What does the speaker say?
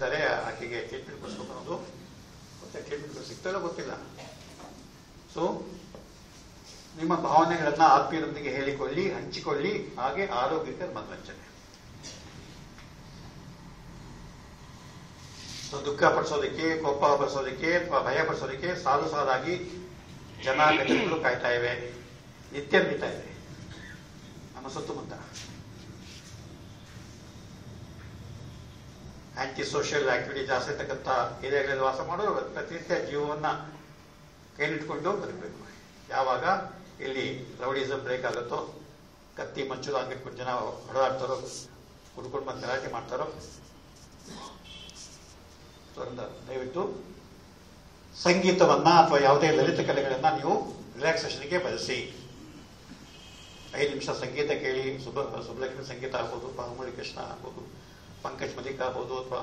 ಇದ್ದಾರೆ, ಆಕೆಗೆ ಟ್ರೀಟ್ಮೆಂಟ್ ಕೊಡಿಸ್ಬೇಕು ಅನ್ನೋದು ಮತ್ತೆ ಟ್ರೀಟ್ಮೆಂಟ್ ಸಿಗ್ತಾರೋ ಗೊತ್ತಿಲ್ಲ. ಸೊ ನಿಮ್ಮ ಭಾವನೆಗಳನ್ನ ಆತ್ಮೀಯರೊಂದಿಗೆ ಹೇಳಿಕೊಳ್ಳಿ, ಹಂಚಿಕೊಳ್ಳಿ. ಹಾಗೆ ಆರೋಗ್ಯಕರ ಮನರಂಜನೆ. ದುಃಖ ಪಡಿಸೋದಕ್ಕೆ, ಕೋಪ ಪಡಿಸೋದಕ್ಕೆ ಅಥವಾ ಭಯ ಪಡಿಸೋದಕ್ಕೆ ಸಾಲಾಗಿ ಜನ ಘಟನೆಗಳು ಕಾಯ್ತಾ ಇವೆ, ನಿತ್ಯ ನಡೀತಾ ಇದೆ ನಮ್ಮ ಸುತ್ತಮುತ್ತ. ಆಂಟಿ ಸೋಷಿಯಲ್ ಆಕ್ಟಿವಿಟಿ ಜಾಸ್ತಿ ಇರ್ತಕ್ಕಂಥ ಏರಿಯಾಗಳಲ್ಲಿ ವಾಸ ಮಾಡೋರು ಪ್ರತಿನಿತ್ಯ ಜೀವವನ್ನ ಕೈಲಿಟ್ಕೊಂಡು ಬದುಕಬೇಕು. ಯಾವಾಗ ಇಲ್ಲಿ ರೌಡಿಸಮ್ ಬ್ರೇಕ್ ಆಗುತ್ತೋ, ಕತ್ತಿ ಮಚ್ಚು ಆಗಿಟ್ಕೊಂಡು ಜನ ಹೊಡೆದಾಡ್ತಾರೋ, ಕುಡ್ಕೊಂಡು ಬಂದು ಗಲಾಟೆ ಮಾಡ್ತಾರೋ, ದಯವಿಟ್ಟು ಸಂಗೀತವನ್ನ ಅಥವಾ ಯಾವುದೇ ಲಲಿತ ಕಲೆಗಳನ್ನ ನೀವು ರಿಲ್ಯಾಕ್ಸೇಷನ್ಗೆ ಬಳಸಿ. 5 ನಿಮಿಷ ಸಂಗೀತ ಕೇಳಿ. ಸುಬ್ಬಲಕ್ಷ್ಮಿ ಸಂಗೀತ ಆಗ್ಬೋದು, ಬಾಹುಮಳಿ ಕೃಷ್ಣ ಆಗ್ಬೋದು, ಪಂಕಜ್ ಮಲಿಕ್ ಆಗ್ಬೋದು, ಅಥವಾ